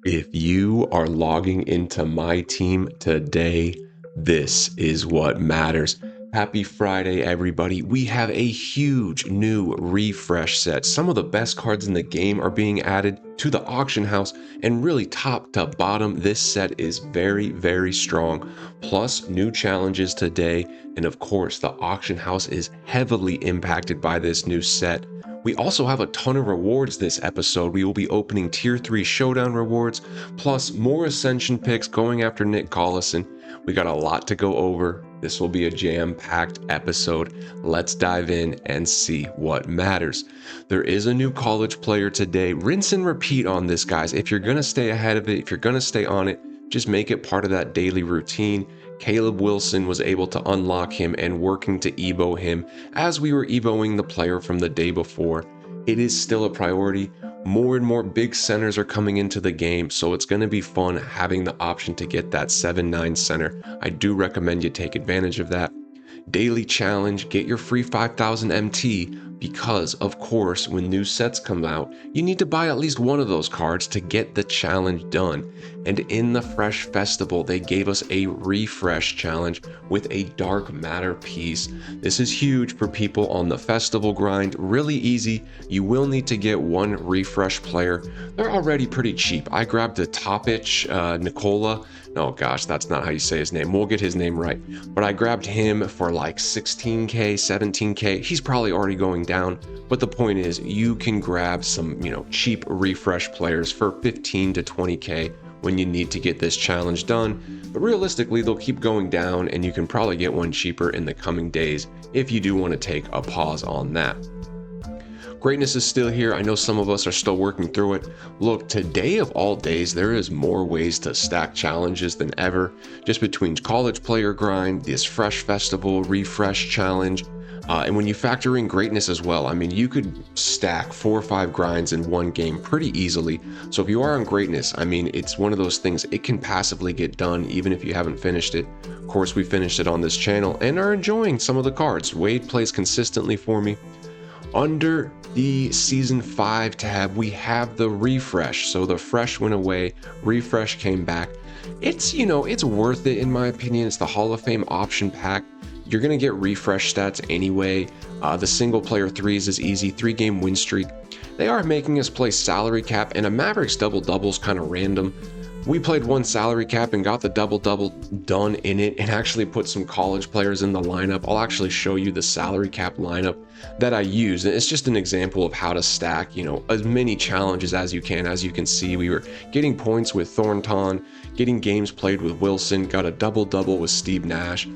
If you are logging into MyTEAM today, this is what matters. Happy Friday, everybody. We have a huge new refresh set. Some of the best cards in the game are being added to the auction house, and really top to bottom, this set is very, very strong. Plus, new challenges today, and of course, the auction house is heavily impacted by this new set. We also have a ton of rewards this episode. We will be opening Tier 3 Showdown rewards, plus more Ascension picks going after Nick Collison. We got a lot to go over. This will be a jam-packed episode. Let's dive in and see what matters. There is a new college player today. Rinse and repeat on this, guys. If you're going to stay ahead of it, if you're going to stay on it, just make it part of that daily routine. Caleb Wilson was able to unlock him and working to EVO him as we were EVOing the player from the day before. It is still a priority. More and more big centers are coming into the game, so it's going to be fun having the option to get that 7-9 center. I do recommend you take advantage of that. Daily challenge, get your free 5000 MT, because of course when new sets come out, you need to buy at least one of those cards to get the challenge done. And in the Fresh Festival, they gave us a refresh challenge with a dark matter piece. This is huge for people on the festival grind, really easy. You will need to get one refresh player. They're already pretty cheap. I grabbed the Topich Nikola. Oh gosh, that's not how you say his name. We'll get his name right. But I grabbed him for like 16k, 17k. He's probably already going down. But the point is, you can grab some, cheap refresh players for 15 to 20k when you need to get this challenge done. But realistically, they'll keep going down, and you can probably get one cheaper in the coming days if you do want to take a pause on that. Greatness is still here. I know some of us are still working through it. Look, today of all days, there is more ways to stack challenges than ever. Just between college player grind, this Fresh Festival refresh challenge, and when you factor in greatness as well, I mean, you could stack 4 or 5 grinds in one game pretty easily. So if you are on greatness, I mean, it's one of those things, it can passively get done even if you haven't finished it. Of course, we finished it on this channel and are enjoying some of the cards. Wade plays consistently for me. Under the Season 5 tab, we have the refresh. So the fresh went away, refresh came back. It's worth it in my opinion. It's the Hall of Fame option pack. You're going to get refresh stats anyway. The single player threes is easy, 3-game win streak. They are making us play salary cap, and a Mavericks double-double is kind of random. We played one salary cap and got the double-double done in it, and actually put some college players in the lineup. I'll actually show you the salary cap lineup that I used. And it's just an example of how to stack, as many challenges as you can. As you can see, we were getting points with Thornton, getting games played with Wilson, got a double-double with Steve Nash.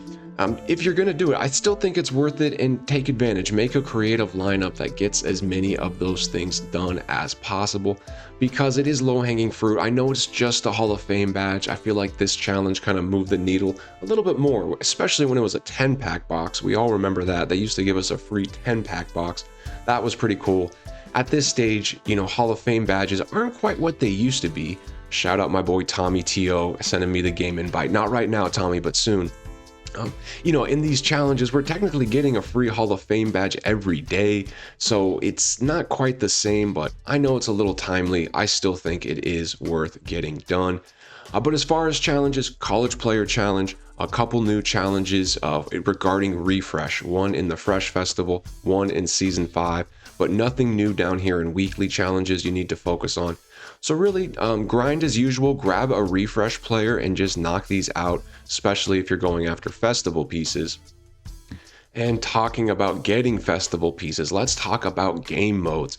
If you're going to do it, I still think it's worth it, and take advantage. Make a creative lineup that gets as many of those things done as possible, because it is low-hanging fruit. I know it's just a Hall of Fame badge. I feel like this challenge kind of moved the needle a little bit more, especially when it was a 10-pack box. We all remember that. They used to give us a free 10-pack box. That was pretty cool. At this stage, Hall of Fame badges aren't quite what they used to be. Shout out my boy Tommy T.O. sending me the game invite. Not right now, Tommy, but soon. In these challenges, we're technically getting a free Hall of Fame badge every day, so it's not quite the same, but I know it's a little timely. I still think it is worth getting done. But as far as challenges, college player challenge, a couple new challenges regarding refresh, one in the Fresh Festival, one in Season 5, but nothing new down here in weekly challenges you need to focus on. So really, grind as usual, grab a refresh player and just knock these out, especially if you're going after festival pieces. And talking about getting festival pieces, let's talk about game modes.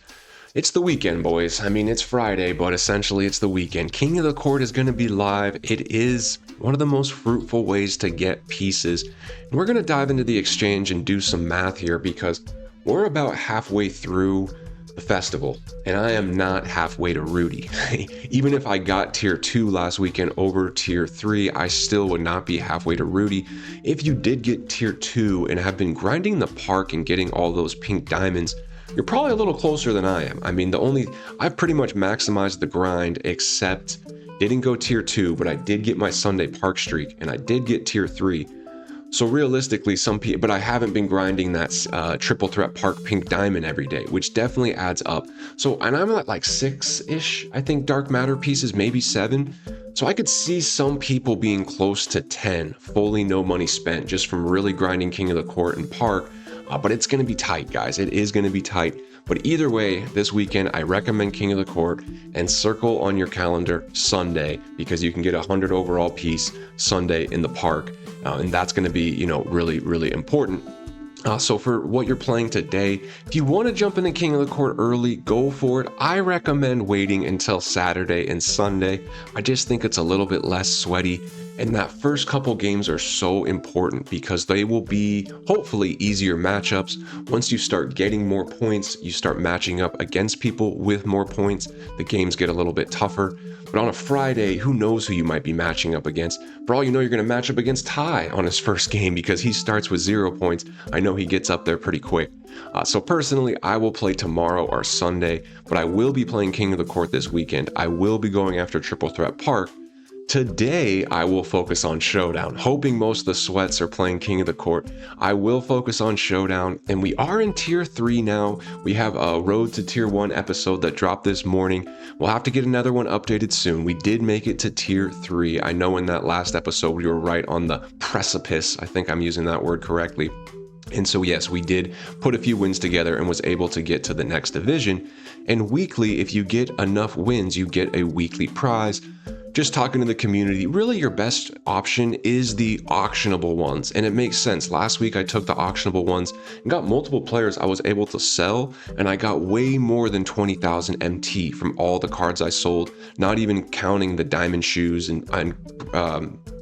It's the weekend, boys. I mean, it's Friday, but essentially it's the weekend. King of the Court is going to be live. It is one of the most fruitful ways to get pieces. And we're going to dive into the exchange and do some math here, because we're about halfway through the festival, and I am not halfway to Rudy. Even if I got tier 2 last weekend over tier 3, I still would not be halfway to Rudy. If you did get tier 2 and have been grinding the park and getting all those pink diamonds, you're probably a little closer than I am. I mean, I've pretty much maximized the grind, except didn't go tier 2, but I did get my Sunday park streak, and I did get tier 3. So realistically, some people, but I haven't been grinding that triple threat park pink diamond every day, which definitely adds up. So, and I'm at like 6-ish, I think, dark matter pieces, maybe 7. So I could see some people being close to 10, fully no money spent, just from really grinding King of the Court and park. But it's going to be tight, guys. It is going to be tight. But either way, this weekend, I recommend King of the Court, and circle on your calendar Sunday, because you can get a 100 overall piece Sunday in the park. And that's going to be, really, really important. So for what you're playing today, if you want to jump into King of the Court early, go for it. I recommend waiting until Saturday and Sunday. I just think it's a little bit less sweaty. And that first couple games are so important because they will be hopefully easier matchups. Once you start getting more points, you start matching up against people with more points, the games get a little bit tougher. But on a Friday, who knows who you might be matching up against? For all you know, you're going to match up against Ty on his first game because he starts with 0 points. I know he gets up there pretty quick. So personally, I will play tomorrow or Sunday, but I will be playing King of the Court this weekend. I will be going after Triple Threat Park. Today, I will focus on Showdown, hoping most of the sweats are playing King of the Court. I will focus on Showdown, and we are in Tier 3 now. We have a Road to Tier 1 episode that dropped this morning. We'll have to get another one updated soon. We did make it to Tier 3. I know in that last episode, we were right on the precipice. I think I'm using that word correctly. And so, yes, we did put a few wins together and was able to get to the next division. And weekly, if you get enough wins, you get a weekly prize. Just talking to the community, really your best option is the auctionable ones. And it makes sense. Last week I took the auctionable ones and got multiple players I was able to sell, and I got way more than 20,000 MT from all the cards I sold, not even counting the diamond shoes and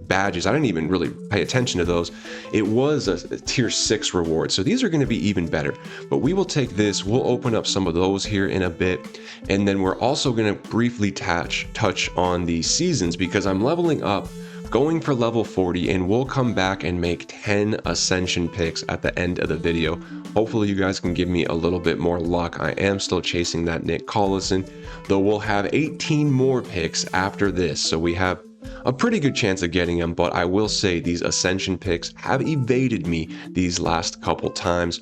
badges. I didn't even really pay attention to those. It was a tier 6 reward. So these are going to be even better. But we will take this. We'll open up some of those here in a bit. And then we're also going to briefly touch on the seasons because I'm leveling up, going for level 40, and we'll come back and make 10 Ascension picks at the end of the video. Hopefully you guys can give me a little bit more luck. I am still chasing that Nick Collison, though we'll have 18 more picks after this. So we have a pretty good chance of getting them, but I will say these Ascension picks have evaded me these last couple times.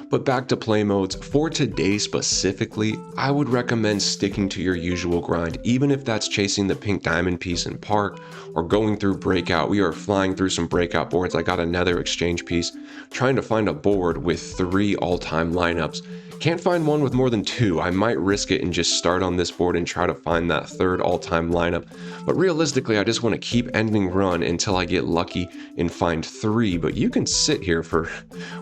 But back to play modes, for today specifically, I would recommend sticking to your usual grind, even if that's chasing the pink diamond piece in park or going through breakout. We are flying through some breakout boards. I got another exchange piece, trying to find a board with 3 all-time lineups. Can't find one with more than 2. I might risk it and just start on this board and try to find that 3rd all-time lineup. But realistically, I just want to keep ending run until I get lucky and find 3. But you can sit here for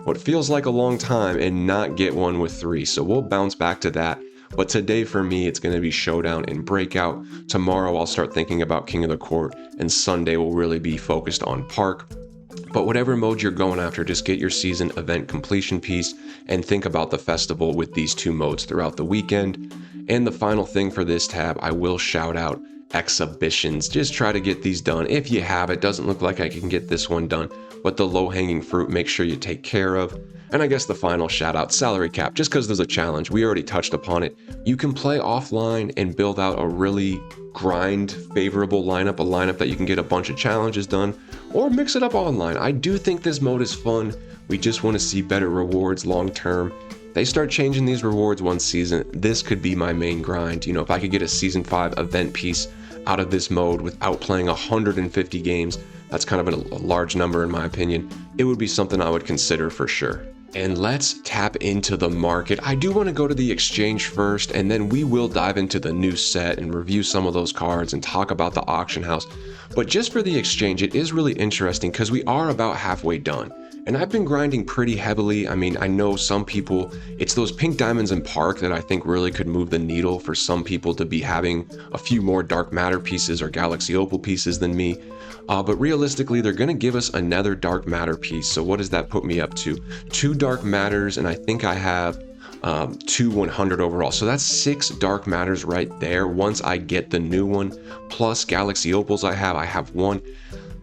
what feels like a long time and not get one with 3. So we'll bounce back to that. But today for me, it's going to be Showdown and Breakout. Tomorrow, I'll start thinking about King of the Court. And Sunday will really be focused on Park. But whatever mode you're going after, just get your season event completion piece and think about the festival with these 2 modes throughout the weekend. And the final thing for this tab, I will shout out exhibitions. Just try to get these done. If you have, it doesn't look like I can get this one done, but the low-hanging fruit, make sure you take care of. And I guess the final shout out, salary cap, just because there's a challenge. We already touched upon it. You can play offline and build out a really grind favorable lineup, a lineup that you can get a bunch of challenges done, or mix it up online. I do think this mode is fun. We just want to see better rewards long term. They start changing these rewards one season. This could be my main grind. You know, if I could get a season 5 event piece out of this mode without playing 150 games, that's kind of a large number in my opinion, it would be something I would consider for sure. And let's tap into the market. I do want to go to the exchange first, and then we will dive into the new set and review some of those cards and talk about the auction house. But just for the exchange, it is really interesting because we are about halfway done. And I've been grinding pretty heavily. I mean, I know some people, it's those pink diamonds in park that I think really could move the needle for some people to be having a few more dark matter pieces or galaxy opal pieces than me. But realistically, they're going to give us another dark matter piece. So what does that put me up to? 2 dark matters, and I think I have 2 100 overall. So that's 6 dark matters right there once I get the new one. Plus galaxy opals I have 1.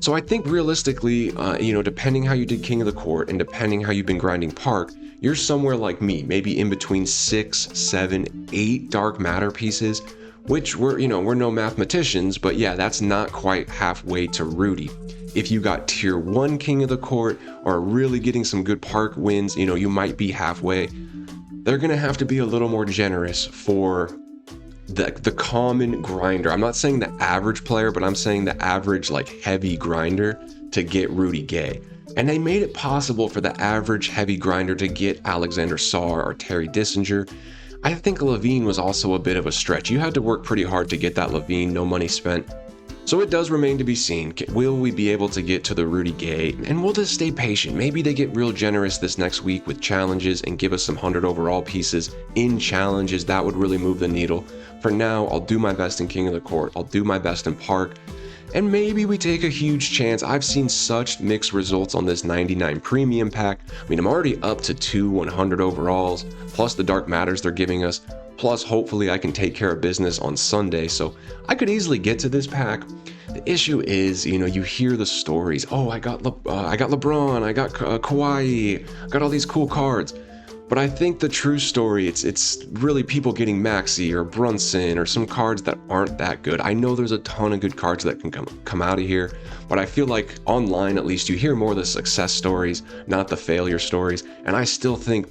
So I think realistically, depending how you did King of the Court and depending how you've been grinding Park, you're somewhere like me, maybe in between 6, 7, 8 dark matter pieces, which we're no mathematicians, but yeah, that's not quite halfway to Rudy. if you got tier 1 King of the Court or really getting some good park wins, you might be halfway. They're going to have to be a little more generous for the common grinder. I'm not saying the average player, but I'm saying the average heavy grinder to get Rudy Gay. And they made it possible for the average heavy grinder to get Alexander Sarr or Terry Dissinger. I think Levine was also a bit of a stretch. You had to work pretty hard to get that Levine, no money spent. So it does remain to be seen. Will we be able to get to the Rudy Gay? And we'll just stay patient. Maybe they get real generous this next week with challenges and give us some 100 overall pieces in challenges. That would really move the needle. For now, I'll do my best in King of the Court. I'll do my best in Park. And maybe we take a huge chance. I've seen such mixed results on this 99 premium pack. I mean, I'm already up to 2 100 overalls, plus the Dark Matters they're giving us. Plus, hopefully I can take care of business on Sunday, so I could easily get to this pack. The issue is, you hear the stories. Oh, I got LeBron, I got Kawhi, I got all these cool cards. But I think the true story, it's really people getting Maxey or Brunson or some cards that aren't that good. I know there's a ton of good cards that can come out of here, but I feel like online, at least, you hear more of the success stories, not the failure stories. And I still think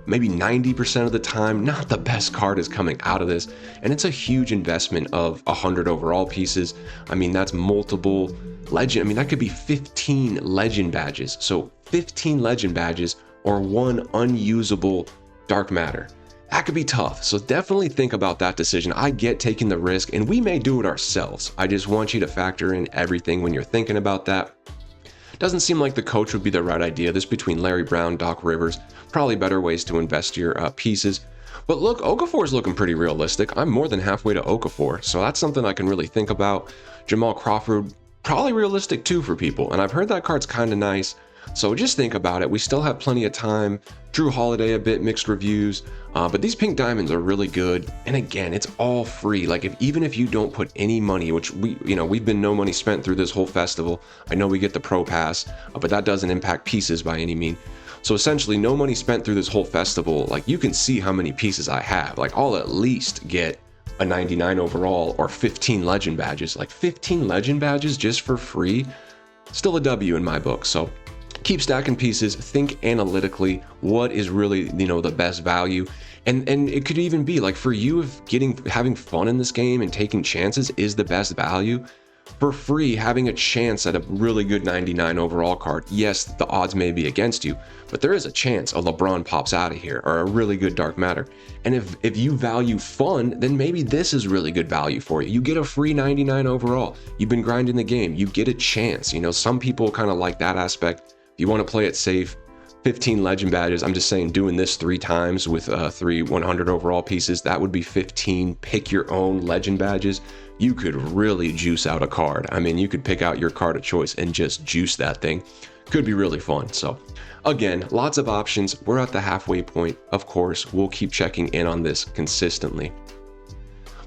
maybe 90% of the time, not the best card is coming out of this. And it's a huge investment of 100 overall pieces. I mean, that's multiple legend. I mean, that could be 15 legend badges. So 15 legend badges or 1 unusable Dark Matter. That could be tough. So definitely think about that decision. I get taking the risk, and we may do it ourselves. I just want you to factor in everything when you're thinking about that. Doesn't seem like the coach would be the right idea. This between Larry Brown, Doc Rivers, probably better ways to invest your pieces. But look, Okafor is looking pretty realistic. I'm more than halfway to Okafor, so that's something I can really think about. Jamal Crawford, probably realistic too for people, and I've heard that card's kind of nice. So just think about it. We still have plenty of time. Drew Holiday, a bit mixed reviews, but these pink diamonds are really good. And again, it's all free. Like even if you don't put any money, which we've been no money spent through this whole festival. I know we get the pro pass, but that doesn't impact pieces by any mean. So essentially no money spent through this whole festival. Like you can see how many pieces I have. Like I'll at least get a 99 overall or 15 legend badges. Like 15 legend badges just for free. Still a W in my book. So keep stacking pieces, think analytically what is really, the best value. And it could even be like for you, if having fun in this game and taking chances is the best value. For free, having a chance at a really good 99 overall card. Yes, the odds may be against you, but there is a chance a LeBron pops out of here or a really good Dark Matter. And if you value fun, then maybe this is really good value for you. You get a free 99 overall. You've been grinding the game. You get a chance. Some people kind of like that aspect. If you want to play it safe, 15 legend badges. I'm just saying doing this 3 times with 3 100 overall pieces, that would be 15 pick your own legend badges. You could really juice out a card. I mean, you could pick out your card of choice and just juice that thing. Could be really fun. So again, lots of options. We're at the halfway point. Of course, we'll keep checking in on this consistently.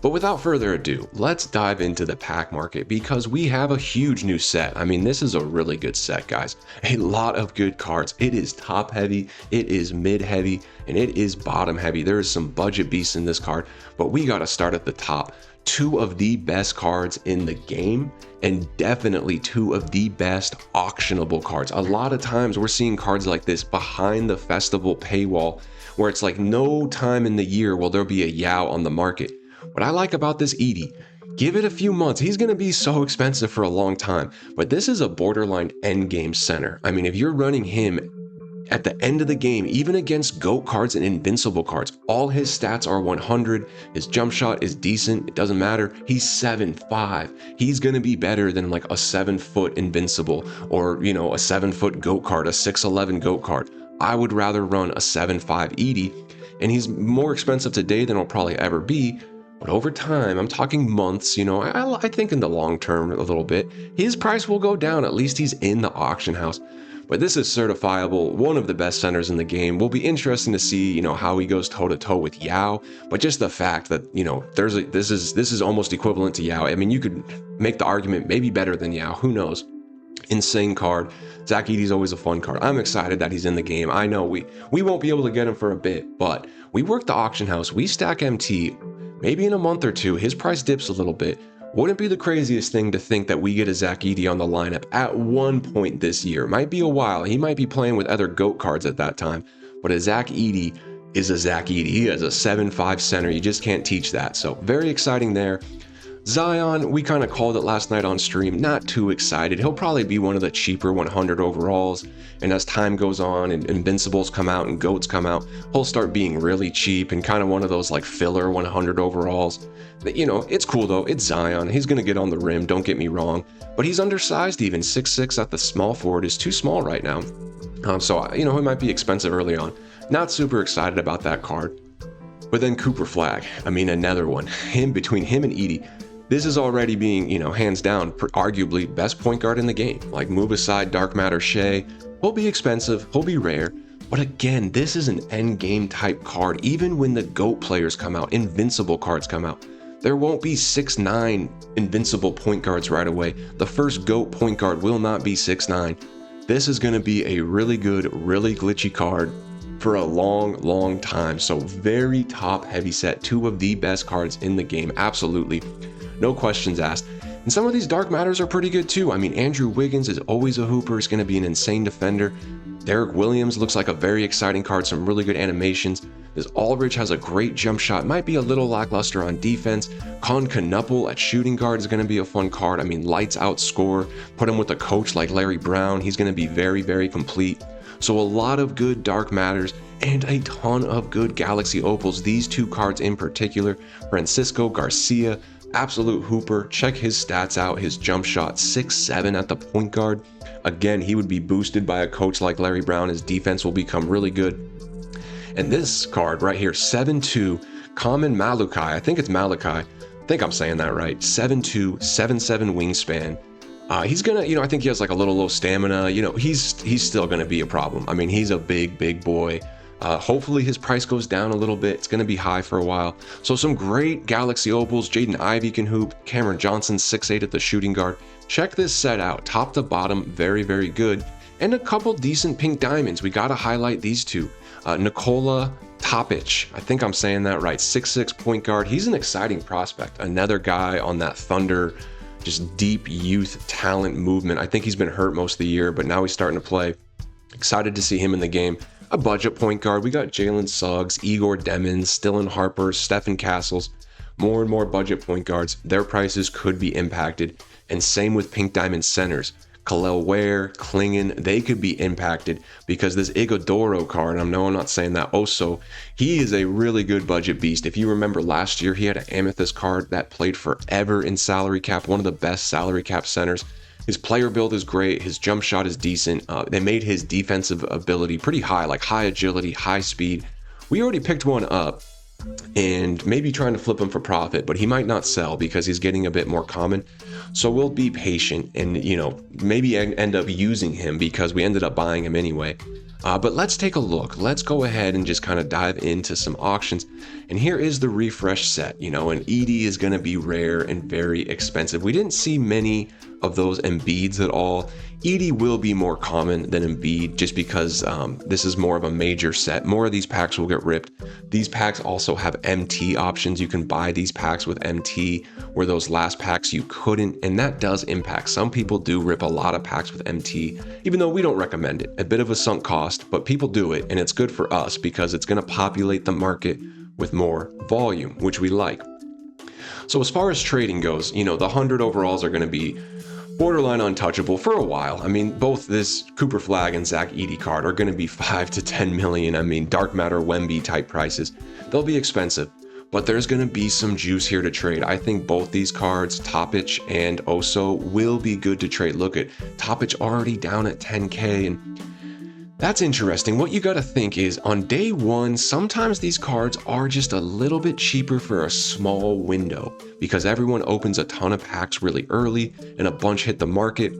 But without further ado, let's dive into the pack market because we have a huge new set. I mean, this is a really good set, guys. A lot of good cards. It is top heavy, it is mid heavy, and it is bottom heavy. There is some budget beasts in this card, but we got to start at the top. 2 of the best cards in the game, and definitely 2 of the best auctionable cards. A lot of times we're seeing cards like this behind the festival paywall where it's like no time in the year will there be a Yao on the market. What I like about this Edie, give it a few months. He's going to be so expensive for a long time, but this is a borderline endgame center. I mean, if you're running him at the end of the game, even against GOAT cards and invincible cards, all his stats are 100. His jump shot is decent. It doesn't matter. He's 7'5". He's going to be better than like a 7-foot invincible or, a 7-foot GOAT card, a 6'11 GOAT card. I would rather run a 7'5 Edie, and he's more expensive today than he'll probably ever be. But over time, I'm talking months, I think in the long term a little bit, his price will go down. At least he's in the auction house. But this is certifiable, one of the best centers in the game. Will be interesting to see, how he goes toe to toe with Yao. But just the fact that, this is almost equivalent to Yao. I mean, you could make the argument maybe better than Yao. Who knows? Insane card. Zach Edey's always a fun card. I'm excited that he's in the game. I know we won't be able to get him for a bit, but we work the auction house. We stack MT. Maybe in a month or two, his price dips a little bit. Wouldn't be the craziest thing to think that we get a Zach Edey on the lineup at one point this year. Might be a while. He might be playing with other GOAT cards at that time. But a Zach Edey is a Zach Edey. He is a 7'5 center. You just can't teach that. So very exciting there. Zion, we kind of called it last night on stream, not too excited. He'll probably be one of the cheaper 100 overalls, and as time goes on and Invincibles come out and GOATs come out, he'll start being really cheap and kind of one of those like filler 100 overalls. You know, it's cool though, it's Zion, he's going to get on the rim, don't get me wrong, but he's undersized even, 6'6" at the small forward is too small right now. So, you know, it might be expensive early on. Not super excited about that card. But then Cooper Flag, I mean, another one. Between him and Edey, this is already being, you know, hands down, arguably best point guard in the game. Like, move aside Dark Matter Shea. He'll be expensive, he'll be rare. But again, this is an end game type card. Even when the GOAT players come out, invincible cards come out, there won't be 6'9" invincible point guards right away. The first GOAT point guard will not be 6'9". This is going to be a really good, really glitchy card for a long time. So very top heavy set, two of the best cards in the game, absolutely. No questions asked. And some of these Dark Matters are pretty good too. I mean, Andrew Wiggins is always a hooper. He's going to be an insane defender. Derek Williams looks like a very exciting card, some really good animations. This Aldridge has a great jump shot, might be a little lackluster on defense. Con Knuppel at shooting guard is going to be a fun card. I mean, lights out score. Put him with a coach like Larry Brown. He's going to be very complete. So a lot of good Dark Matters and a ton of good Galaxy Opals. These two cards in particular, Francisco Garcia, absolute hooper. Check his stats out. His jump shot, 6'7" at the point guard. Again, he would be boosted by a coach like Larry Brown. His defense will become really good. And this card right here, 7'2", Common Malachi. I think it's Malachi. I think I'm saying that right. 7'2", 7'7" wingspan. He's gonna, you know, I think he has like a little low stamina. You know, he's still gonna be a problem. I mean, he's a big boy. Hopefully his price goes down a little bit. It's going to be high for a while. So some great Galaxy Opals. Jaden Ivey can hoop. Cameron Johnson, 6'8" at the shooting guard. Check this set out. Top to bottom, very good. And a couple decent pink diamonds. We got to highlight these two. Nikola Topic. I think I'm saying that right. 6'6" point guard. He's an exciting prospect. Another guy on that Thunder, just deep youth talent movement. I think he's been hurt most of the year, but now he's starting to play. Excited to see him in the game. A budget point guard. We got Jalen Suggs, Igor Demons, Dylan Harper, Stephen Castles. More and more budget point guards. Their prices could be impacted. And same with Pink Diamond centers. Khalil Ware, Klingon, they could be impacted because this Iguodaro card, I know I'm not saying that also, he is a really good budget beast. If you remember last year, he had an Amethyst card that played forever in salary cap, one of the best salary cap centers. His player build is great. His jump shot is decent. They made his defensive ability pretty high, like high agility, high speed. We already picked one up and maybe trying to flip him for profit, but he might not sell because he's getting a bit more common. So we'll be patient and, you know, maybe end up using him because we ended up buying him anyway. But let's take a look. Let's go ahead and just kind of dive into some auctions. And here is the refresh set, you know, and Edey is going to be rare and very expensive. We didn't see many of those Embiids at all. Edey will be more common than Embiid just because this is more of a major set. More of these packs will get ripped. These packs also have MT options. You can buy these packs with MT where those last packs you couldn't, and that does impact. Some people do rip a lot of packs with MT, even though we don't recommend it. A bit of a sunk cost, but people do it, and it's good for us because it's going to populate the market with more volume, which we like. So as far as trading goes, you know, the 100 overalls are going to be borderline untouchable for a while. I mean, both this Cooper Flag and Zach Edey card are going to be 5 to 10 million. I mean, Dark Matter Wemby type prices. They'll be expensive, but there's going to be some juice here to trade. I think both these cards, Topic and Oso, will be good to trade. Look at Topic already down at 10K, and that's interesting. What you got to think is on day one, sometimes these cards are just a little bit cheaper for a small window because everyone opens a ton of packs really early and a bunch hit the market.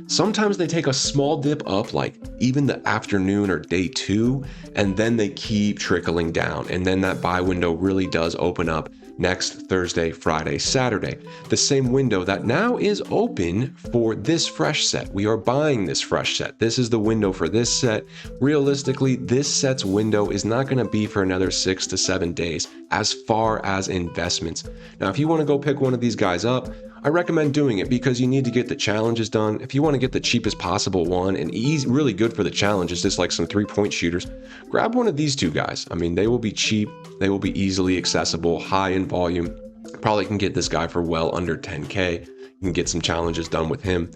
Sometimes they take a small dip up, like even the afternoon or day two, and then they keep trickling down. And then that buy window really does open up next Thursday, Friday, Saturday. The same window that now is open for this fresh set. We are buying this fresh set. This is the window for this set. Realistically, this set's window is not going to be for another 6 to 7 days as far as investments. Now, if you want to go pick one of these guys up, I recommend doing it because you need to get the challenges done. If you want to get the cheapest possible one and easy, really good for the challenges, just like some 3-point shooters, grab one of these two guys. I mean, they will be cheap, they will be easily accessible, high in volume. Probably can get this guy for well under 10K. You can get some challenges done with him.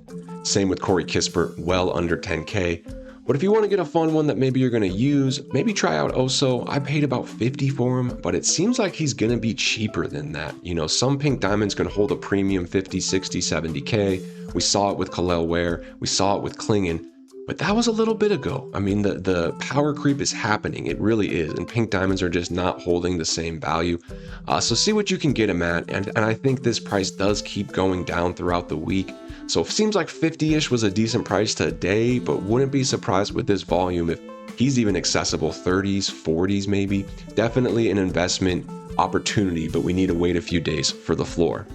Same with Corey Kispert, well under 10K. But if you want to get a fun one that maybe you're going to use, maybe try out Oso. I paid about 50 for him, but it seems like he's going to be cheaper than that. You know, some pink diamonds can hold a premium 50, 60, 70K. We saw it with Kalel Ware. We saw it with Klingon. But that was a little bit ago. I mean, the power creep is happening. It really is. And pink diamonds are just not holding the same value. So see what you can get him at. And I think this price does keep going down throughout the week. So it seems like 50-ish was a decent price today, but wouldn't be surprised with this volume if he's even accessible 30s, 40s maybe. Definitely an investment opportunity, but we need to wait a few days for the floor.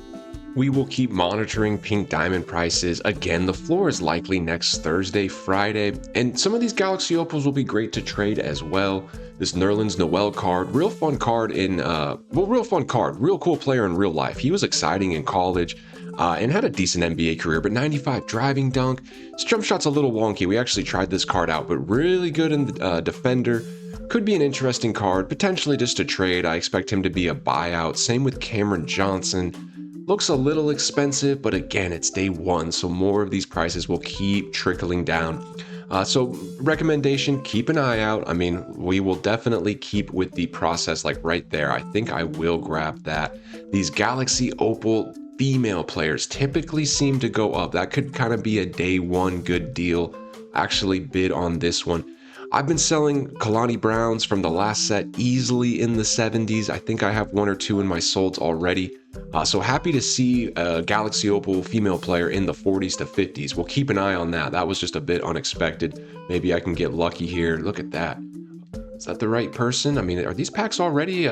We will keep monitoring pink diamond prices. Again, the floor is likely next Thursday, Friday, and some of these Galaxy Opals will be great to trade as well. This Nerlens Noel card, real fun card real cool player in real life. He was exciting in college and had a decent NBA career, but 95 driving dunk. His jump shot's a little wonky. We actually tried this card out, but really good in the defender. Could be an interesting card, potentially just a trade. I expect him to be a buyout. Same with Cameron Johnson. Looks a little expensive, but again, it's day one, so more of these prices will keep trickling down. So recommendation, keep an eye out. I mean, we will definitely keep with the process like right there. I think I will grab that. These Galaxy Opal female players typically seem to go up. That could kind of be a day one good deal. Actually bid on this one. I've been selling Kalani Browns from the last set easily in the 70s. I think I have one or two in my solds already. So happy to see a Galaxy Opal female player in the 40s to 50s. We'll keep an eye on that. That was just a bit unexpected. Maybe I can get lucky here. Look at that. Is that the right person? I mean, are these packs already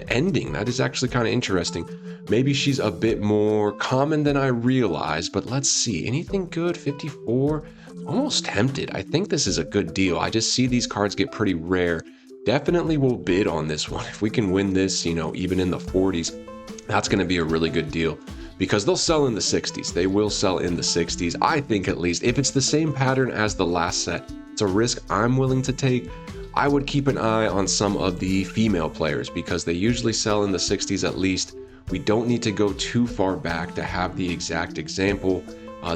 ending? That is actually kind of interesting. Maybe she's a bit more common than I realized, but let's see. Anything good? 54? Almost tempted. I think this is a good deal. I just see these cards get pretty rare. Definitely will bid on this one. If we can win this, you know, even in the 40s, that's going to be a really good deal because they'll sell in the 60s. They will sell in the 60s. I think at least if it's the same pattern as the last set, it's a risk I'm willing to take. I would keep an eye on some of the female players because they usually sell in the 60s at least. We don't need to go too far back to have the exact example.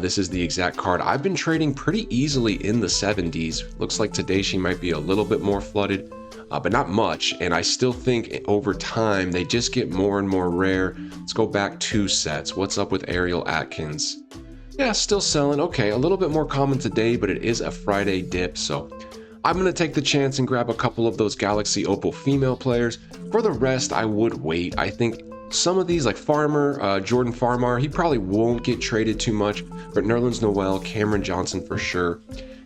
This is the exact card. I've been trading pretty easily in the 70s. Looks like today she might be a little bit more flooded, but not much. And I still think over time, they just get more and more rare. Let's go back 2 sets. What's up with Ariel Atkins? Yeah, still selling. Okay, a little bit more common today, but it is a Friday dip. So I'm going to take the chance and grab a couple of those Galaxy Opal female players. For the rest, I would wait. I think some of these like Farmer, Jordan Farmar, he probably won't get traded too much, but Nerlens Noel, Cameron Johnson for sure.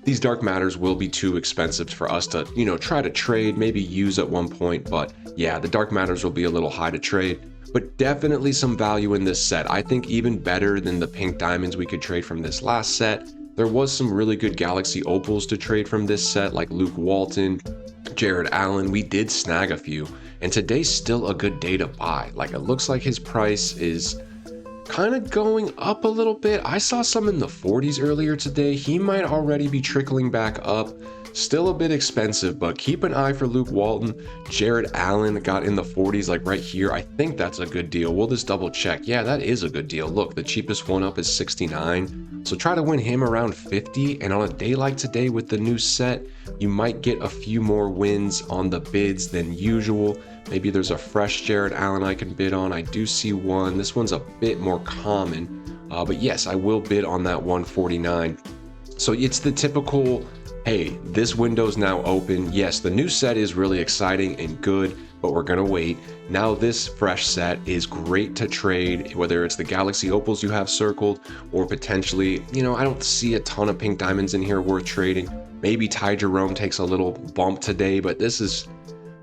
These Dark Matters will be too expensive for us to, you know, try to trade, maybe use at one point, but yeah, the Dark Matters will be a little high to trade, but definitely some value in this set. I think even better than the pink diamonds we could trade from this last set. There was some really good Galaxy Opals to trade from this set, like Luke Walton, Jared Allen. We did snag a few, and today's still a good day to buy. Like, it looks like his price is kind of going up a little bit. I saw some in the 40s earlier today. He might already be trickling back up. Still a bit expensive, but keep an eye for Luke Walton. Jared Allen got in the 40s, like right here. I think that's a good deal. We'll just double check. Yeah, that is a good deal. Look, the cheapest one up is 69. So try to win him around 50. And on a day like today with the new set, you might get a few more wins on the bids than usual. Maybe there's a fresh Jared Allen I can bid on. I do see one. This one's a bit more common. But yes, I will bid on that 149. So it's the typical, hey, this window's now open. Yes, the new set is really exciting and good, but we're gonna wait. Now this fresh set is great to trade, whether it's the Galaxy Opals you have circled, or potentially, you know, I don't see a ton of pink diamonds in here worth trading. Maybe Ty Jerome takes a little bump today, but this is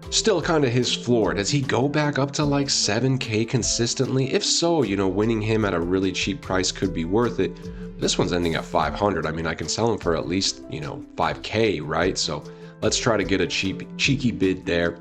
still kind of his floor. Does he go back up to like 7K consistently? If so, you know, winning him at a really cheap price could be worth it. This one's ending at 500. I mean, I can sell him for at least, you know, 5K, right? So let's try to get a cheeky bid there.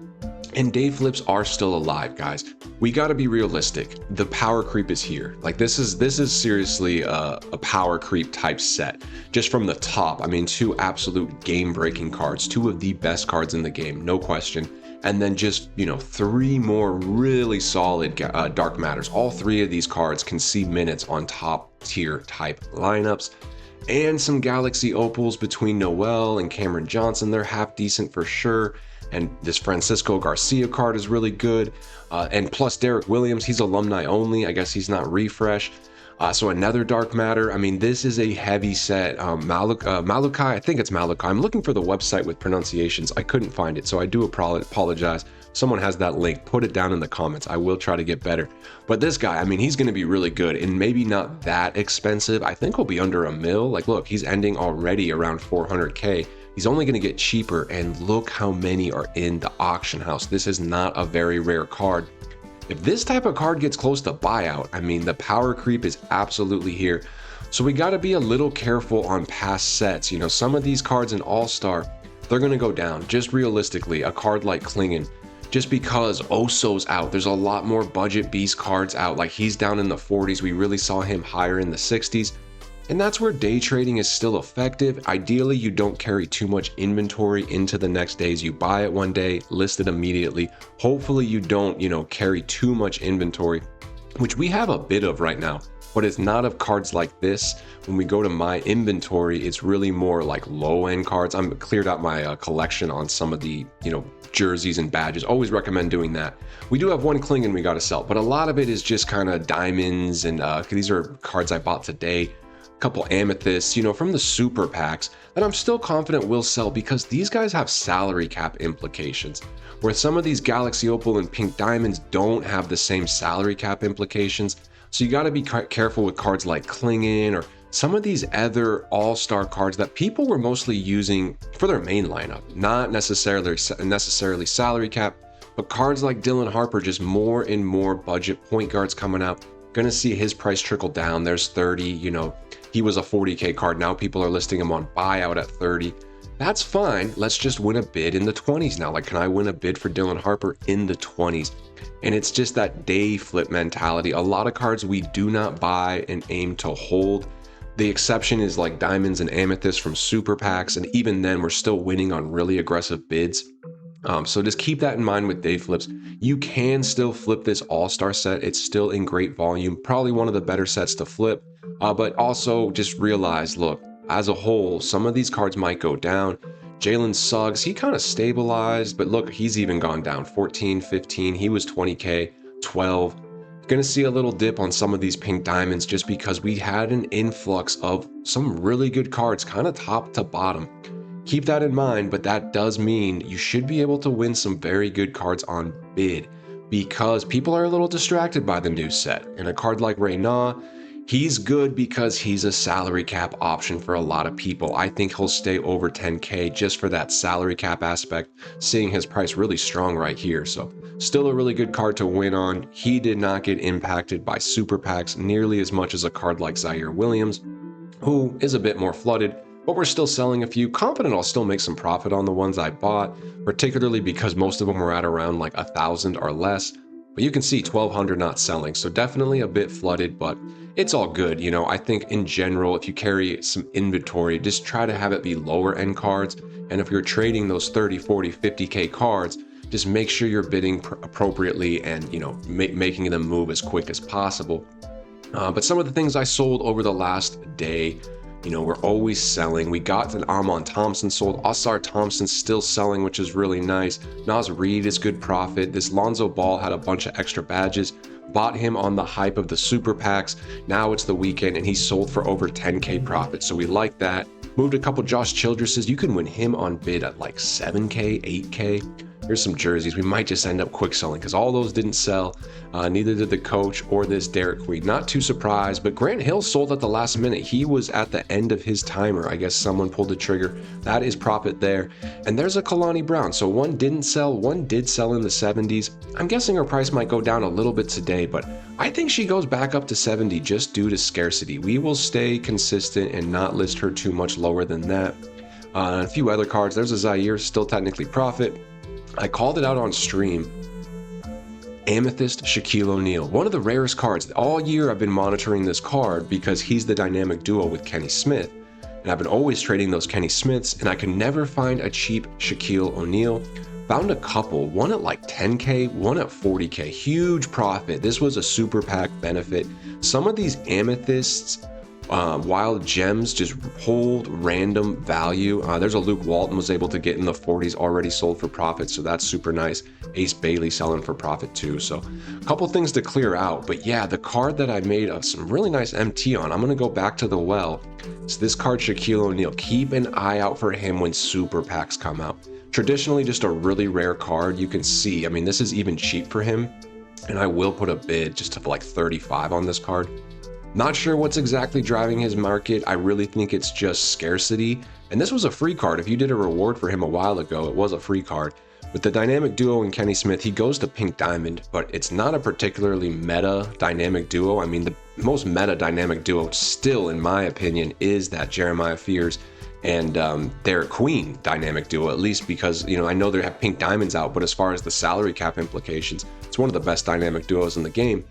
And day flips are still alive, guys. We got to be realistic. The power creep is here. Like this is seriously a power creep type set. Just from the top, I mean, two absolute game-breaking cards, two of the best cards in the game, no question. And then just, you know, three more really solid dark matters. All three of these cards can see minutes on top tier type lineups. And some Galaxy Opals between Noel and Cameron Johnson. They're half decent for sure. And this Francisco Garcia card is really good. And plus Derek Williams, he's alumni only. I guess he's not refresh. So another dark matter. I mean, this is a heavy set. Malukai, I think it's Malukai. I'm looking for the website with pronunciations. I couldn't find it, so I do apologize. Someone has that link, put it down in the comments. I will try to get better. But this guy, I mean, he's going to be really good and maybe not that expensive. I think he'll be under $1 million. Like, look, he's ending already around 400K. He's only going to get cheaper, and look how many are in the auction house. This is not a very rare card. If this type of card gets close to buyout, I mean, the power creep is absolutely here. So we got to be a little careful on past sets. You know, some of these cards in All-Star, they're going to go down. Just realistically, a card like Klingon, just because Oso's out, there's a lot more budget beast cards out. Like, he's down in the 40s. We really saw him higher in the 60s. And that's where day trading is still effective. Ideally, you don't carry too much inventory into the next days. You buy it one day, list it immediately. Hopefully you don't, you know, carry too much inventory, which we have a bit of right now, but it's not of cards like this. When we go to my inventory, it's really more like low end cards. I'm cleared out my collection on some of the, you know, jerseys and badges. Always recommend doing that. We do have one Klingon we got to sell, but a lot of it is just kind of diamonds, and these are cards I bought today. Couple amethysts, you know, from the super packs that I'm still confident will sell, because these guys have salary cap implications, where some of these Galaxy Opal and Pink Diamonds don't have the same salary cap implications. So you got to be careful with cards like Klingon or some of these other all-star cards that people were mostly using for their main lineup, not necessarily salary cap, but cards like Dylan Harper, just more and more budget point guards coming out. Gonna see his price trickle down. There's 30, you know, he was a 40K card. Now people are listing him on buyout at 30. That's fine. Let's just win a bid in the 20s now. Like, can I win a bid for Dylan Harper in the 20s? And it's just that day flip mentality. A lot of cards we do not buy and aim to hold. The exception is like diamonds and amethysts from super packs. And even then, we're still winning on really aggressive bids. So just keep that in mind with day flips. You can still flip this all-star set. It's still in great volume, probably one of the better sets to flip, but also just realize, look, as a whole, some of these cards might go down. Jalen Suggs, he kind of stabilized, but look, he's even gone down 14, 15. He was 20K, 12. Gonna see a little dip on some of these Pink Diamonds just because we had an influx of some really good cards, kind of top to bottom. Keep that in mind, but that does mean you should be able to win some very good cards on bid, because people are a little distracted by the new set. And a card like Reyna, he's good because he's a salary cap option for a lot of people. I think he'll stay over 10K just for that salary cap aspect, seeing his price really strong right here. So still a really good card to win on. He did not get impacted by super packs nearly as much as a card like Zaire Williams, who is a bit more flooded. But we're still selling a few. Confident I'll still make some profit on the ones I bought, particularly because most of them were at around like 1,000 or less. But you can see 1,200 not selling, so definitely a bit flooded, but it's all good. You know, I think in general, if you carry some inventory, just try to have it be lower end cards. And if you're trading those 30, 40, 50K cards, just make sure you're bidding appropriately and, you know, making them move as quick as possible. But some of the things I sold over the last day, you know, we're always selling. We got an Amon Thompson sold. Osar Thompson's still selling, which is really nice. Nas Reed is good profit. This Lonzo Ball had a bunch of extra badges. Bought him on the hype of the super packs. Now it's the weekend and he sold for over 10K profit. So we like that. Moved a couple Josh Childresses. You can win him on bid at like 7K, 8K. Here's some jerseys. We might just end up quick selling because all those didn't sell. Neither did the coach or this Derek Queen. Not too surprised, but Grant Hill sold at the last minute. He was at the end of his timer. I guess someone pulled the trigger. That is profit there. And there's a Kalani Brown. So one didn't sell, one did sell in the 70s. I'm guessing her price might go down a little bit today, but I think she goes back up to 70 just due to scarcity. We will stay consistent and not list her too much lower than that. A few other cards. There's a Zaire, still technically profit. I called it out on stream. Amethyst Shaquille O'Neal, one of the rarest cards. All year I've been monitoring this card because he's the dynamic duo with Kenny Smith. And I've been always trading those Kenny Smiths, and I could never find a cheap Shaquille O'Neal. Found a couple, one at like 10K, one at 40K, huge profit. This was a super pack benefit. Some of these amethysts, wild gems just hold random value. There's a Luke Walton was able to get in the 40s, already sold for profit, so that's super nice. Ace Bailey selling for profit too. So a couple things to clear out, but yeah, the card that I made some really nice MT on, I'm gonna go back to the well. It's this card, Shaquille O'Neal. Keep an eye out for him when super packs come out. Traditionally just a really rare card. You can see, I mean, this is even cheap for him, and I will put a bid just of like 35 on this card. Not sure what's exactly driving his market. I really think it's just scarcity. And this was a free card. If you did a reward for him a while ago, it was a free card. With the dynamic duo and Kenny Smith, he goes to Pink Diamond, but it's not a particularly meta dynamic duo. I mean, the most meta dynamic duo still, in my opinion, is that Jeremiah Fears and their Queen dynamic duo, at least because, you know, I know they have Pink Diamonds out, but as far as the salary cap implications, it's one of the best dynamic duos in the game.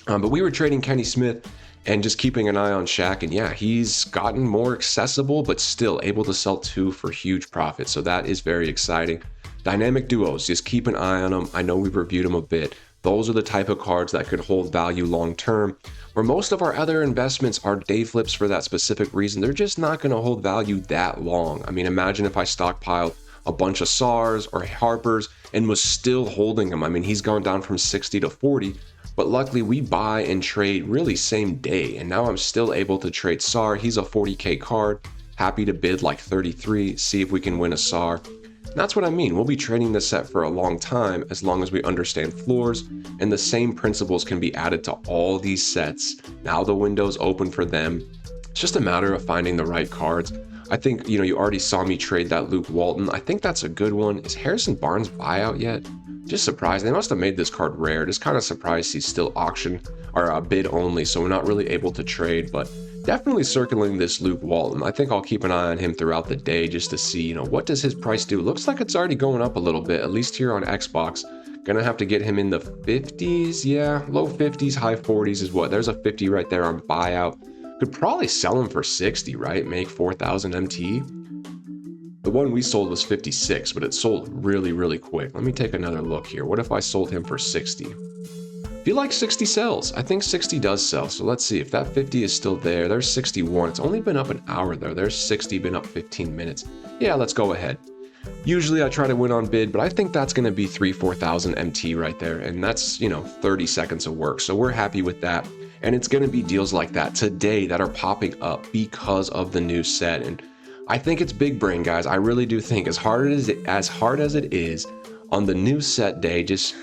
But we were trading Kenny Smith and just keeping an eye on Shaq, and yeah, he's gotten more accessible, but still able to sell two for huge profit. So that is very exciting. Dynamic duos, just keep an eye on them. I know we've reviewed them a bit. Those are the type of cards that could hold value long term, where most of our other investments are day flips for that specific reason. They're just not going to hold value that long. I mean, imagine if I stockpiled a bunch of SARs or Harpers and was still holding them. I mean, he's gone down from 60 to 40. But luckily we buy and trade really same day, and now I'm still able to trade SAR. He's a 40K card, happy to bid like 33, see if we can win a SAR. And that's what I mean, we'll be trading this set for a long time as long as we understand floors, and the same principles can be added to all these sets. Now the window's open for them. It's just a matter of finding the right cards. I think, you know, you already saw me trade that Luke Walton. I think that's a good one. Is Harrison Barnes buyout yet? Just surprised. They must have made this card rare. Just kind of surprised he's still auction or bid only, so we're not really able to trade, but definitely circling this Luke Walton. I think I'll keep an eye on him throughout the day just to see, you know, what does his price do? Looks like it's already going up a little bit, at least here on Xbox. Gonna have to get him in the 50s. Yeah, low 50s, high 40s is what. There's a 50 right there on buyout. Could probably sell him for 60, right? Make 4,000 MT. The one we sold was 56, but it sold really, really quick. Let me take another look here. What if I sold him for 60? I feel like 60 sells. I think 60 does sell. So let's see if that 50 is still there. There's 61. It's only been up an hour though. There's 60, been up 15 minutes. Yeah, let's go ahead. Usually I try to win on bid, but I think that's going to be 4,000 MT right there. And that's, you know, 30 seconds of work. So we're happy with that. And it's going to be deals like that today that are popping up because of the new set. And I think it's big brain, guys. I really do think as hard as it is on the new set day, just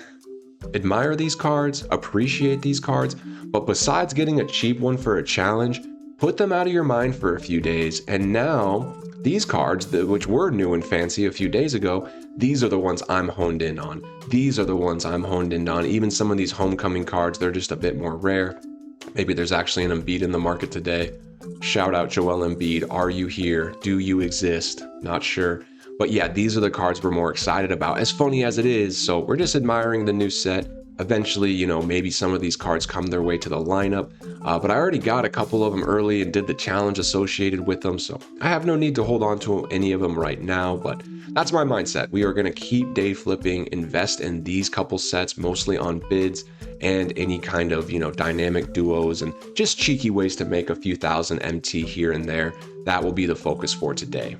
admire these cards, appreciate these cards. But besides getting a cheap one for a challenge, put them out of your mind for a few days. And now these cards, which were new and fancy a few days ago, these are the ones I'm honed in on. These are the ones I'm honed in on. Even some of these homecoming cards, they're just a bit more rare. Maybe there's actually an Embiid in the market today. Shout out Joel Embiid. Are you here? Do you exist? Not sure. But yeah, these are the cards we're more excited about, as funny as it is. So we're just admiring the new set. Eventually, you know, maybe some of these cards come their way to the lineup. But I already got a couple of them early and did the challenge associated with them. So I have no need to hold on to any of them right now. But that's my mindset. We are going to keep day flipping, invest in these couple sets, mostly on bids and any kind of, you know, dynamic duos and just cheeky ways to make a few thousand MT here and there. That will be the focus for today.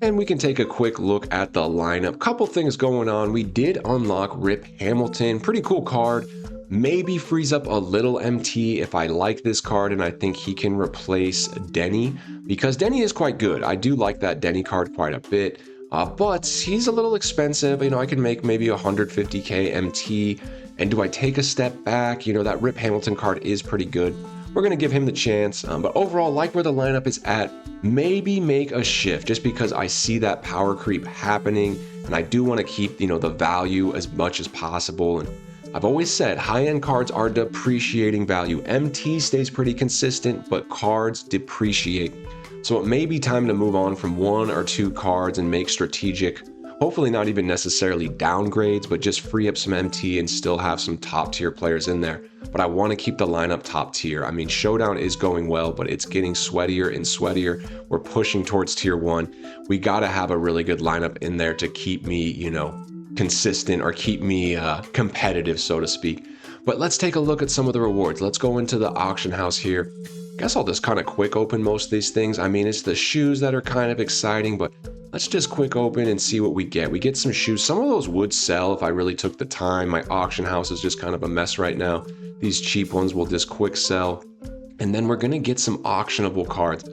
And we can take a quick look at the lineup. Couple things going on. We did unlock Rip Hamilton. Pretty cool card. Maybe frees up a little MT if I like this card and I think he can replace Denny, because Denny is quite good. I do like that Denny card quite a bit. But he's a little expensive. You know, I can make maybe 150K MT. And do I take a step back? You know, that Rip Hamilton card is pretty good. We're going to give him the chance. But overall, like where the lineup is at, maybe make a shift just because I see that power creep happening. And I do want to keep, you know, the value as much as possible. And I've always said high-end cards are depreciating value. MT stays pretty consistent, but cards depreciate. So it may be time to move on from one or two cards and make strategic, Hopefully not even necessarily downgrades, but just free up some MT and still have some top tier players in there. But I want to keep the lineup top tier. I mean, Showdown is going well, but it's getting sweatier and sweatier. We're pushing towards tier 1. We got to have a really good lineup in there to keep me, you know, consistent or keep me competitive, so to speak. But let's take a look at some of the rewards. Let's go into the auction house here. I guess I'll just kind of quick open most of these things. I mean, it's the shoes that are kind of exciting, but let's just quick open and see what we get. We get some shoes. Some of those would sell if I really took the time. My auction house is just kind of a mess right now. These cheap ones will just quick sell. And then we're going to get some auctionable cards.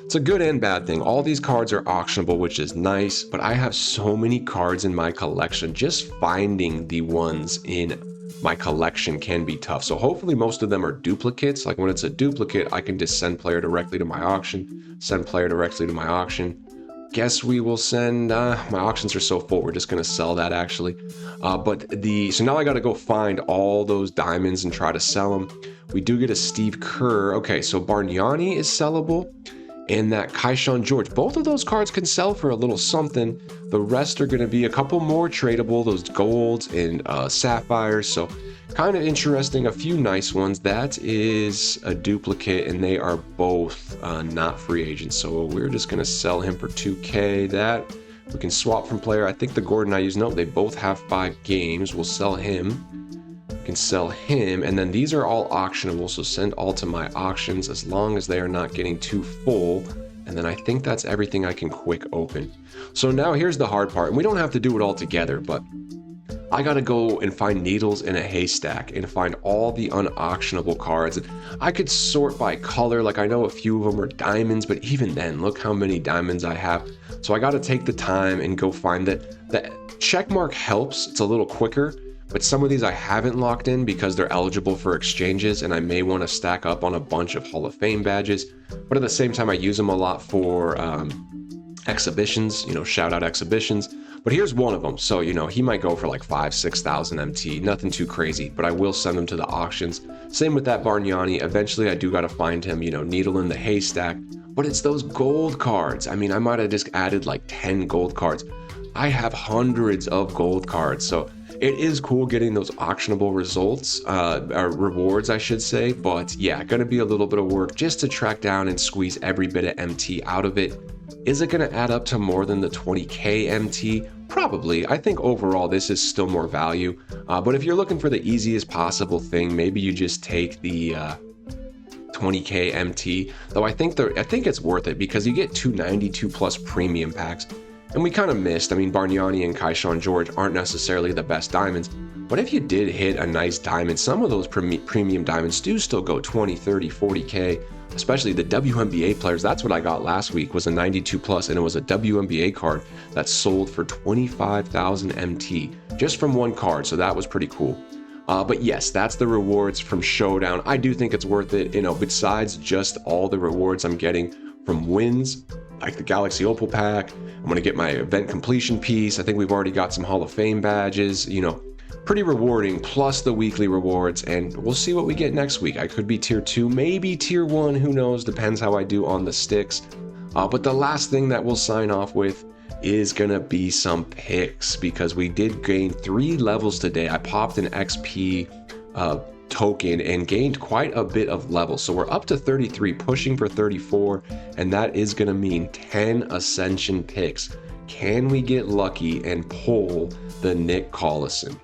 It's a good and bad thing. All these cards are auctionable, which is nice, but I have so many cards in my collection. Just finding the ones in my collection can be tough. So hopefully most of them are duplicates. Like when it's a duplicate, I can just send player directly to my auction, send player directly to my auction. Guess we will send, my auctions are so full, we're just going to sell that actually. So now I got to go find all those diamonds and try to sell them. We do get a Steve Kerr. Okay, so Bargnani is sellable. And that Kaishan George, both of those cards can sell for a little something. The rest are going to be a couple more tradable, those golds and sapphires. So kind of interesting, a few nice ones. That is a duplicate, and they are both not free agents. So we're just going to sell him for 2K. That we can swap from player. I think the Gordon I use, no, they both have 5 games. We'll sell him. Can sell him, and then these are all auctionable, so send all to my auctions as long as they are not getting too full. And then I think that's everything I can quick open. So now here's the hard part, and we don't have to do it all together, but I gotta go and find needles in a haystack and find all the unauctionable cards. I could sort by color, like I know a few of them are diamonds, but even then, look how many diamonds I have. So I gotta take the time and go find that. The check mark helps, it's a little quicker. But some of these I haven't locked in because they're eligible for exchanges, and I may want to stack up on a bunch of Hall of Fame badges. But at the same time, I use them a lot for exhibitions, you know, shout out exhibitions. But here's one of them. So, you know, he might go for like 5,000-6,000 MT, nothing too crazy, but I will send him to the auctions. Same with that Bargnani. Eventually, I do got to find him, you know, needle in the haystack. But it's those gold cards. I mean, I might have just added like 10 gold cards. I have hundreds of gold cards, so it is cool getting those auctionable results, or rewards, I should say. But yeah, gonna be a little bit of work just to track down and squeeze every bit of MT out of it. Is it gonna add up to more than the 20K MT? Probably. I think overall this is still more value. But if you're looking for the easiest possible thing, maybe you just take the 20K MT. Though I think it's worth it because you get 292 plus premium packs. And we kind of missed. I mean, Bargnani and Kaishan George aren't necessarily the best diamonds, but if you did hit a nice diamond, some of those premium diamonds do still go 20, 30, 40K, especially the WNBA players. That's what I got last week, was a 92 plus, and it was a WNBA card that sold for 25,000 MT just from one card. So that was pretty cool. But yes, that's the rewards from Showdown. I do think it's worth it. You know, besides just all the rewards I'm getting from wins, like the Galaxy Opal pack, I'm going to get my event completion piece. I think we've already got some Hall of Fame badges, you know, pretty rewarding, plus the weekly rewards, and we'll see what we get next week. I could be tier 2, maybe tier 1, who knows, depends how I do on the sticks. But the last thing that we'll sign off with is going to be some picks, because we did gain 3 levels today. I popped an XP token and gained quite a bit of levels, so we're up to 33, pushing for 34, and that is going to mean 10 Ascension picks. Can we get lucky and pull the Nick Collison?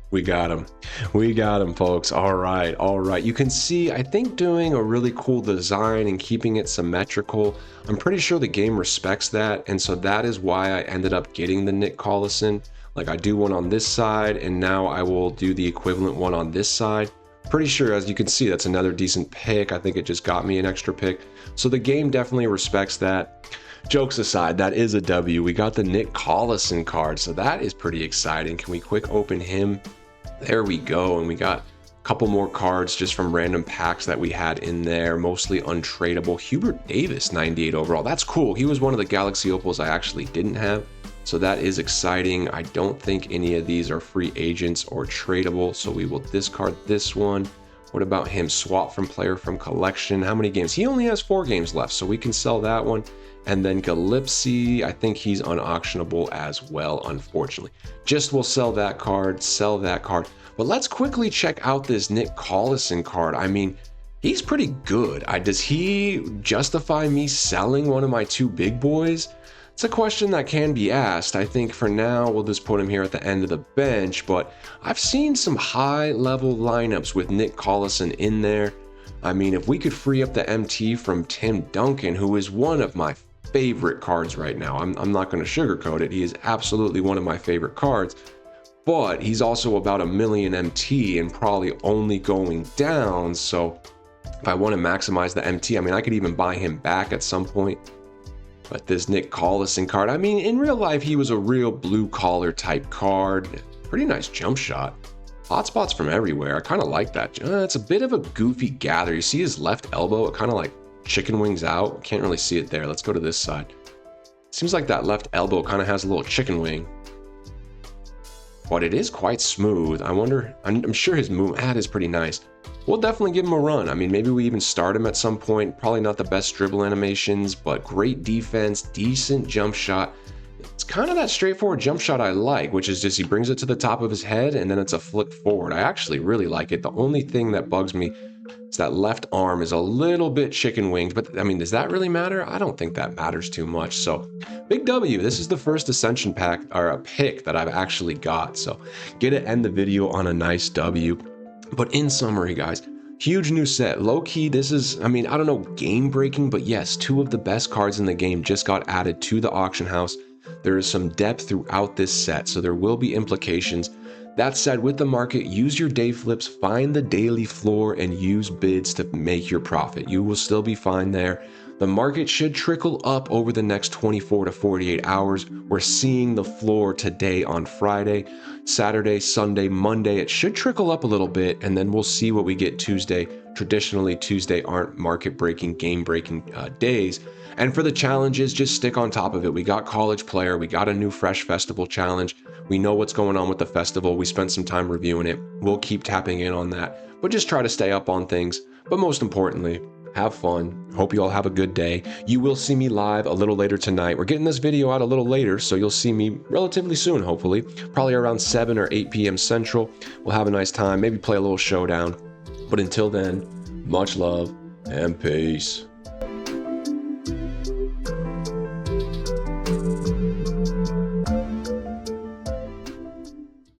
We got him. We got him, folks. All right. All right. You can see, I think doing a really cool design and keeping it symmetrical, I'm pretty sure the game respects that. And so that is why I ended up getting the Nick Collison. Like, I do one on this side, and now I will do the equivalent one on this side. Pretty sure, as you can see, that's another decent pick. I think it just got me an extra pick. So the game definitely respects that. Jokes aside, that is a W. We got the Nick Collison card, so that is pretty exciting. Can we quick open him? There we go, and we got a couple more cards just from random packs that we had in there, mostly untradeable. Hubert Davis, 98 overall. That's cool. He was one of the Galaxy Opals I actually didn't have, so that is exciting. I don't think any of these are free agents or tradable, so we will discard this one. What about him? Swap from player from collection. How many games? He only has 4 games left, so we can sell that one. And then Galipsy, I think he's unauctionable as well, unfortunately. Just will sell that card. But let's quickly check out this Nick Collison card. I mean, he's pretty good. Does he justify me selling one of my 2 big boys? It's a question that can be asked. I think for now, we'll just put him here at the end of the bench, but I've seen some high-level lineups with Nick Collison in there. I mean, if we could free up the MT from Tim Duncan, who is one of my favorite cards right now. I'm not going to sugarcoat it. He is absolutely one of my favorite cards, but he's also about 1 million MT and probably only going down. So if I want to maximize the MT, I mean, I could even buy him back at some point. But this Nick Collison card, I mean, in real life, he was a real blue collar type card. Pretty nice jump shot. Hotspots from everywhere. I kind of like that. It's a bit of a goofy gather. You see his left elbow? It kind of like chicken wings out. Can't really see it there. Let's go to this side. Seems like that left elbow kind of has a little chicken wing. But it is quite smooth. I wonder, I'm sure his move is pretty nice. We'll definitely give him a run. I mean, maybe we even start him at some point. Probably not the best dribble animations, but great defense, decent jump shot. It's kind of that straightforward jump shot I like, which is just he brings it to the top of his head and then it's a flick forward. I actually really like it. The only thing that bugs me is that left arm is a little bit chicken winged, but I mean, does that really matter? I don't think that matters too much. So big W. This is the first Ascension pack or a pick that I've actually got. So get to end the video on a nice W. But in summary, guys, huge new set. Low key, this is, I mean, I don't know, game breaking, but yes, 2 of the best cards in the game just got added to the auction house. There is some depth throughout this set, so there will be implications. That said, with the market, use your day flips, find the daily floor, and use bids to make your profit. You will still be fine there. The market should trickle up over the next 24 to 48 hours. We're seeing the floor today on Friday, Saturday, Sunday, Monday. It should trickle up a little bit, and then we'll see what we get Tuesday. Traditionally, Tuesday aren't market-breaking, game-breaking days. And for the challenges, just stick on top of it. We got College Player. We got a new Fresh Festival challenge. We know what's going on with the festival. We spent some time reviewing it. We'll keep tapping in on that, but just try to stay up on things. But most importantly, have fun. Hope you all have a good day. You will see me live a little later tonight. We're getting this video out a little later, so you'll see me relatively soon, hopefully. Probably around 7 or 8 p.m. Central. We'll have a nice time, maybe play a little showdown. But until then, much love and peace.